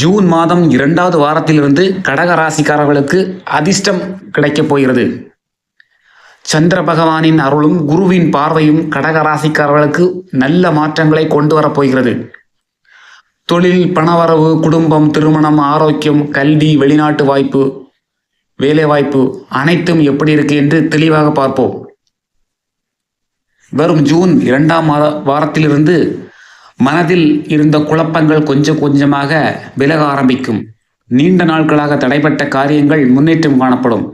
June மாதம் 2வது வாரத்திலிருந்து கடக ராசிக்காரர்களுக்கு அதிர்ஷ்டம் கிடைக்கப் போகிறது. சந்திர பகவானின் அருளும் குருவின் பார்வையும் கடக ராசிக்காரர்களுக்கு நல்ல மாற்றங்களை கொண்டு வரப்போகிறது. தொழில், பணவரவு, குடும்பம், திருமணம், ஆரோக்கியம், கல்வி, வெளிநாட்டு வாய்ப்பு, வேலைவாய்ப்பு அனைத்தும் எப்படி இருக்கு என்று தெளிவாக பார்ப்போம். வரும் ஜூன் 2ஆம் வாரத்திலிருந்து மனதில் இருந்த குழப்பங்கள் கொஞ்சம் கொஞ்சமாக விலக ஆரம்பிக்கும். நீண்ட நாட்களாக தடைப்பட்ட காரியங்கள் முன்னேற்றம் காணப்படும்.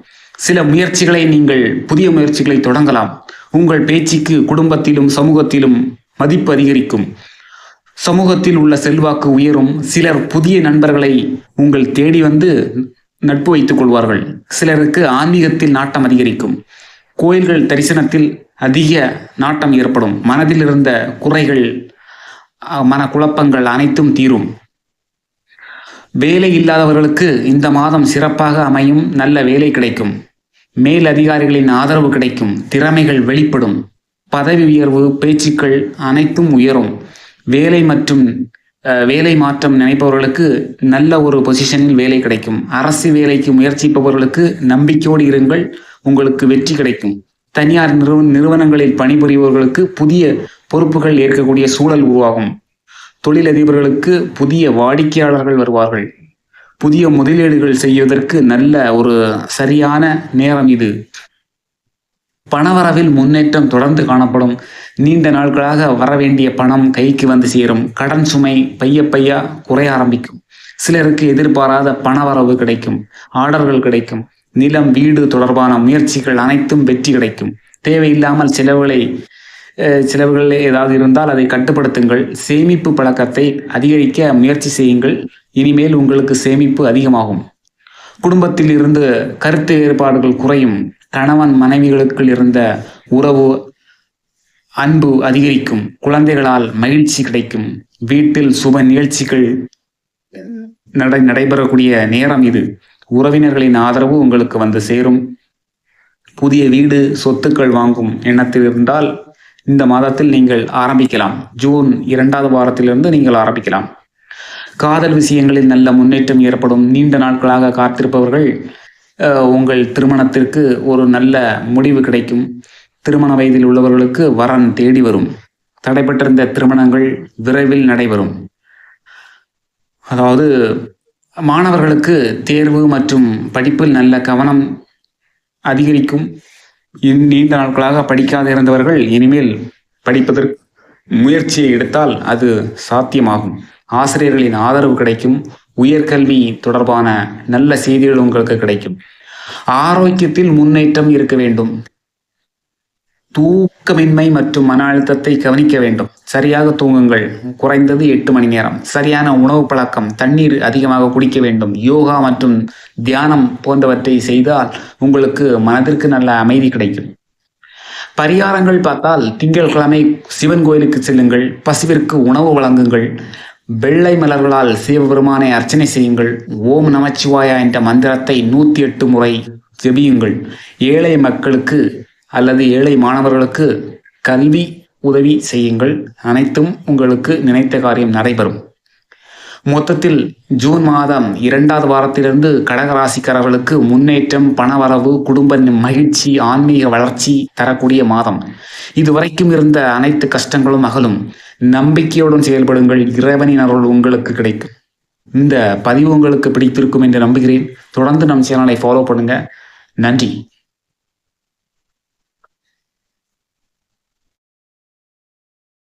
சில முயற்சிகளை நீங்கள் புதிய முயற்சிகளை தொடங்கலாம். உங்கள் பேச்சுக்கு குடும்பத்திலும் சமூகத்திலும் மதிப்பு அதிகரிக்கும். சமூகத்தில் உள்ள செல்வாக்கு உயரும். சிலர் புதிய நண்பர்களை உங்கள் தேடி வந்து நட்பு வைத்துக் கொள்வார்கள். சிலருக்கு ஆன்மீகத்தில் நாட்டம் அதிகரிக்கும். கோயில்கள் தரிசனத்தில் அதிக நாட்டம் ஏற்படும். மனதில் இருந்த குறைகள், மனக்குழப்பங்கள் அனைத்தும் தீரும். வேலை இல்லாதவர்களுக்கு இந்த மாதம் சிறப்பாக அமையும். நல்ல வேலை கிடைக்கும். மேல் அதிகாரிகளின் ஆதரவு கிடைக்கும். திறமைகள் வெளிப்படும். பதவி உயர்வு, பேச்சுக்கள் அனைத்தும் உயரும். வேலை மாற்றம் நினைப்பவர்களுக்கு நல்ல ஒரு பொசிஷனில் வேலை கிடைக்கும். அரசு வேலைக்கு முயற்சிப்பவர்களுக்கு நம்பிக்கையோடு இருங்கள், உங்களுக்கு வெற்றி கிடைக்கும். தனியார் நிறுவனங்களில் பணிபுரிபவர்களுக்கு புதிய பொறுப்புகள் ஏற்கக்கூடிய சூழல் உருவாகும். தொழிலதிபர்களுக்கு புதிய வாடிக்கையாளர்கள் வருவார்கள். புதிய முதலீடுகள் செய்வதற்கு நல்ல ஒரு சரியான நேரம் இது. பணவரவில் முன்னேற்றம் தொடர்ந்து காணப்படும். நீண்ட நாட்களாக வரவேண்டிய பணம் கைக்கு வந்து சேரும். கடன் சுமை பையா குறைய ஆரம்பிக்கும். சிலருக்கு எதிர்பாராத பணவரவு கிடைக்கும். ஆர்டர்கள் கிடைக்கும். நிலம், வீடு தொடர்பான முயற்சிகள் அனைத்தும் வெற்றி கிடைக்கும். தேவையில்லாமல் செலவுகள் ஏதாவது இருந்தால் அதை கட்டுப்படுத்துங்கள். சேமிப்பு பழக்கத்தை அதிகரிக்க முயற்சி செய்யுங்கள். இனிமேல் உங்களுக்கு சேமிப்பு அதிகமாகும். குடும்பத்தில் இருந்து கருத்து வேறுபாடுகள் குறையும். கணவன் மனைவிகளுக்குள் இருந்த உறவு, அன்பு அதிகரிக்கும். குழந்தைகளால் மகிழ்ச்சி கிடைக்கும். வீட்டில் சுப நிகழ்ச்சிகள் நடைபெறக்கூடிய நேரம் இது. உறவினர்களின் ஆதரவு உங்களுக்கு வந்து சேரும். புதிய வீடு, சொத்துக்கள் வாங்கும் எண்ணத்தில் இருந்தால் இந்த மாதத்தில் நீங்கள் ஆரம்பிக்கலாம். ஜூன் 2வது வாரத்திலிருந்து நீங்கள் ஆரம்பிக்கலாம். காதல் விஷயங்களில் நல்ல முன்னேற்றம் ஏற்படும். நீண்ட நாட்களாக காத்திருப்பவர்கள் உங்கள் திருமணத்திற்கு ஒரு நல்ல முடிவு கிடைக்கும். திருமண வயதில் உள்ளவர்களுக்கு வரன் தேடி வரும். தடைபட்டிருந்த திருமணங்கள் விரைவில் நடைபெறும். அதாவது மாணவர்களுக்கு தேர்வு மற்றும் படிப்பில் நல்ல கவனம் அதிகரிக்கும். நீண்ட நாட்களாக படிக்காத இருந்தவர்கள் இனிமேல் படிப்பதற்கு முயற்சியை எடுத்தால் அது சாத்தியமாகும். ஆசிரியர்களின் ஆதரவு கிடைக்கும். உயர்கல்வி தொடர்பான நல்ல செய்திகள் உங்களுக்கு கிடைக்கும். ஆரோக்கியத்தில் முன்னேற்றம் இருக்க வேண்டும். தூக்கமின்மை மற்றும் மன அழுத்தத்தை கவனிக்க வேண்டும். சரியாக தூங்குங்கள். குறைந்தது 8 மணி நேரம். சரியான உணவு பழக்கம், தண்ணீர் அதிகமாக குடிக்க வேண்டும். யோகா மற்றும் தியானம் போன்றவற்றை செய்தால் உங்களுக்கு மனதிற்கு நல்ல அமைதி கிடைக்கும். பரிகாரங்கள் பார்த்தால் திங்கட்கிழமை சிவன் கோயிலுக்கு செல்லுங்கள். பசுவிற்கு உணவு வழங்குங்கள். வெள்ளை மலர்களால் சிவபெருமானை அர்ச்சனை செய்யுங்கள். ஓம் நமச்சிவாயா என்ற மந்திரத்தை 108 முறை ஜெபியுங்கள். ஏழை மக்களுக்கு அல்லது ஏழை மாணவர்களுக்கு கல்வி உதவி செய்யுங்கள். அனைத்தும் உங்களுக்கு நினைத்த காரியம் நடைபெறும். மொத்தத்தில் ஜூன் மாதம் 2வது வாரத்திலிருந்து கடகராசிக்காரர்களுக்கு முன்னேற்றம், பணவரவு, குடும்ப மகிழ்ச்சி, ஆன்மீக வளர்ச்சி தரக்கூடிய மாதம். இதுவரைக்கும் இருந்த அனைத்து கஷ்டங்களும் அகலும். நம்பிக்கையுடன் செயல்படுங்கள். இறைவனின் அருள் உங்களுக்கு கிடைக்கும். இந்த பதிவு உங்களுக்கு பிடித்திருக்கும் என்று நம்புகிறேன். தொடர்ந்து நம் சேனலை ஃபாலோ பண்ணுங்க. நன்றி.